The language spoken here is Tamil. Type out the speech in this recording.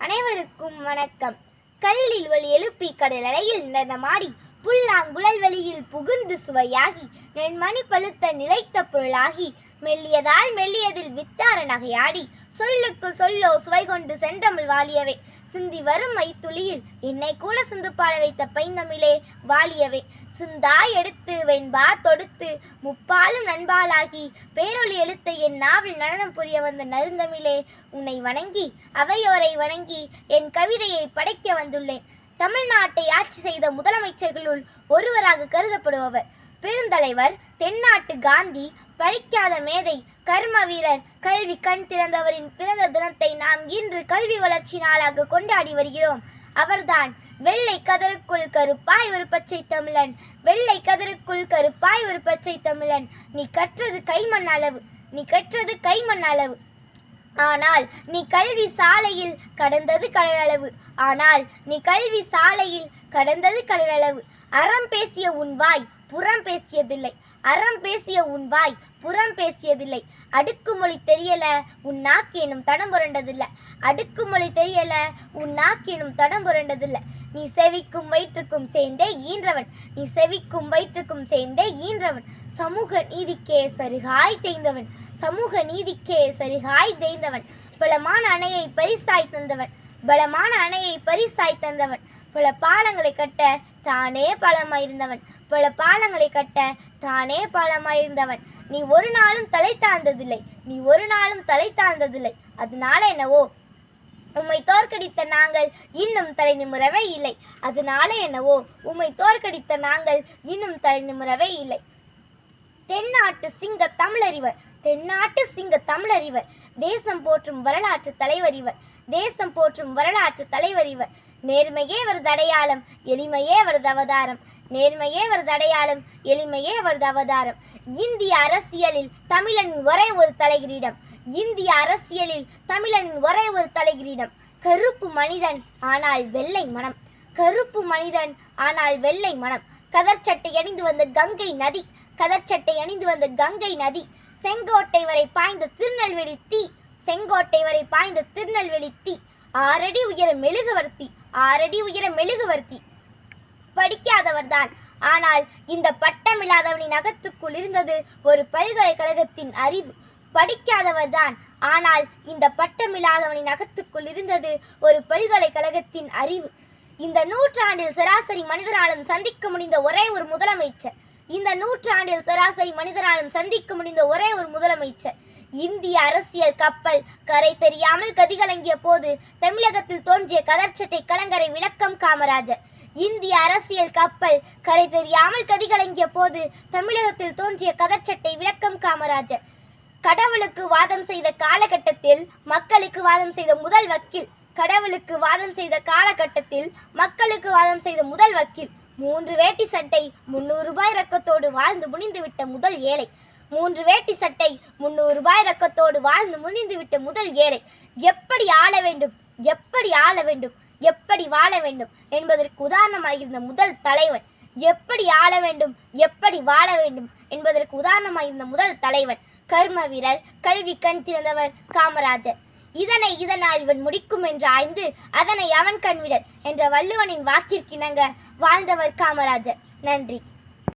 அனைவருக்கும் வணக்கம். கல்லில் ஒளி எழுப்பி கடலலையில் நடனமாடி புல்லாங்குழல் வெளியில் புகுந்து சுவையாகி நென்மணி பழுத்த நிலைத்த பொருளாகி மெல்லியதால் மெல்லியதில் வித்தார நகையாடி சொல்லுக்கு சொல்லோ சுவை கொண்டு சென்றமிழ் வாலியவே சிந்தி வரும் மைத்துளியில் என்னை கூட சிந்து பாட வைத்த பைந்தமிழே வாலியவே சிந்தாய் எடுத்து வெண்பா தொடுத்து முப்பாலும் நண்பாளாகி பேரொளி எழுத்து என் நாவில் நடனம் புரிய வந்த நறுந்தமிழே உன்னை வணங்கி அவையோரை வணங்கி என் கவிதையை படைக்க வந்துள்ளேன். தமிழ்நாட்டை ஆட்சி செய்த முதலமைச்சர்களுள் ஒருவராக கருதப்படுபவர் பெருந்தலைவர் தென்னாட்டு காந்தி. படிக்காத மேதை, கர்ம வீரர், கல்வி கண் திறந்தவரின் பிறந்த தினத்தை நாம் இன்று கல்வி வளர்ச்சி நாளாக கொண்டாடி வருகிறோம். அவர்தான் வெள்ளை கதருக்குள் கருப்பாய் ஒரு பச்சை தமிழன், வெள்ளை கதருக்குள் கருப்பாய் ஒரு பச்சை தமிழன். நீ கற்றது கைமண் அளவு, நீ கற்றது கைமண் அளவு, ஆனால் நீ கல்வி சாலையில் கடந்தது கடலளவு, ஆனால் நீ கல்வி சாலையில் கடந்தது கடலளவு. அறம் பேசிய உன் வாய் புறம் பேசியதில்லை, அறம் பேசிய உன் வாய் புறம் பேசியதில்லை. அடுக்குமொழி தெரியல உன் நாக்கு எனும் தடம் புரண்டதில்லை, அடுக்குமொழி தெரியல உன் நாக்கு எனும் தடம் புரண்டதில்லை. நீ செவிக்கும் வயிற்றுக்கும் சேர்ந்தே ஈன்றவன், நீ செவிக்கும் வயிற்றுக்கும் சேர்ந்தே ஈன்றவன். சமூக நீதிக்கே சரிகாய் தேய்ந்தவன், சமூக நீதிக்கே சரிகாய் தேய்ந்தவன். பலமான அணையை பரிசாய் தந்தவன், பலமான அணையை பரிசாய் தந்தவன். பல பாலங்களை கட்ட தானே பாலமாயிருந்தவன், பல பாலங்களை கட்ட தானே பாலமாயிருந்தவன். நீ ஒரு நாளும் தலை தாழ்ந்ததில்லை, நீ ஒரு நாளும் தலை தாழ்ந்ததில்லை. அதனால என்னவோ உம்மை தோற்கடித்த நாங்கள் இன்னும் தலை நிமிரவே இல்லை, அதனால என்னவோ உம்மை தோற்கடித்த நாங்கள் இன்னும் தலை நிமிரவே இல்லை. தென்னாட்டு சிங்க தமிழறிவர், தென்னாட்டு சிங்க தமிழறிவர், தேசம் போற்றும் வரலாற்று தலைவர் இவர், தேசம் போற்றும் வரலாற்று தலைவர் இவர். நேர்மையே அவரது அடையாளம், எளிமையே அவரது அவதாரம், நேர்மையே அவரது அடையாளம், எளிமையே அவரது அவதாரம். இந்திய அரசியலில் தமிழனின் ஒரே ஒரு தலைகிரீடம், இந்திய அரசியலில் தமிழனின் ஒரே ஒரு தலைகிரீடம். கருப்பு மனிதன் ஆனால் வெள்ளை மனம், கருப்பு மனிதன் ஆனால் வெள்ளை மனம். கதர்ச்சட்டை அணிந்து வந்த கங்கை நதி, கதர்ச்சட்டை அணிந்து வந்த கங்கை நதி. செங்கோட்டை வரை பாய்ந்த திருநெல்வேலி தீ, செங்கோட்டை வரை பாய்ந்த திருநெல்வேலி தீ. 6 அடி உயர மெழுகுவர்த்தி, 6 அடி உயர மெழுகுவர்த்தி. படிக்காதவர்தான், ஆனால் இந்த பட்டமில்லாதவனின் அகத்துக்குள் இருந்தது ஒரு பல்கலைக்கழகத்தின் அறிவு. படிக்காதவர்தான், ஆனால் இந்த பட்டமில்லாதவனின் அகத்துக்குள் இருந்தது ஒரு பல்கலைக்கழகத்தின் அறிவு. இந்த நூற்றாண்டில் சராசரி மனிதனாலும் சந்திக்க முடிந்த ஒரே ஒரு முதலமைச்சர், இந்த நூற்றாண்டில் சராசரி மனிதனாலும் சந்திக்க முடிந்த ஒரே ஒரு முதலமைச்சர். இந்திய அரசியல் கப்பல் கரை தெரியாமல் கதிகலங்கிய போது தமிழகத்தில் தோன்றிய கதர்ச்சட்டை கலங்கரை விளக்கம் காமராஜர். இந்திய அரசியல் கப்பல் கரை தெரியாமல் கதிகலங்கிய போது தமிழகத்தில் தோன்றிய கதர்ச்சட்டை விளக்கம் காமராஜர். கடவுளுக்கு வாதம் செய்த காலகட்டத்தில் மக்களுக்கு வாதம் செய்த முதல் வக்கீல், கடவுளுக்கு வாதம் செய்த காலகட்டத்தில் மக்களுக்கு வாதம் செய்த முதல் வக்கீல். 3 வேட்டி சட்டை 300 ரூபாய் ரொக்கத்தோடு வாழ்ந்து முடிந்துவிட்ட முதல் ஏழை, 3 வேட்டி சட்டை 300 ரூபாய் ரொக்கத்தோடு வாழ்ந்து முடிந்துவிட்ட முதல் ஏழை. எப்படி ஆள வேண்டும், எப்படி ஆள வேண்டும், எப்படி வாழ வேண்டும் என்பதற்கு உதாரணமாயிருந்த முதல் தலைவன். எப்படி ஆள வேண்டும், எப்படி வாழ வேண்டும் என்பதற்கு உதாரணமாயிருந்த முதல் தலைவன். கர்ம வீரர், கல்வி கண் திறந்தவர் காமராஜர். இதனை இதனால் இவன் முடிக்கும் என்று ஆய்ந்து அதனை அவன் கண்விடர் என்ற வள்ளுவனின் வாக்கிற்கிணங்க வாழ்ந்தவர் காமராஜர். நன்றி.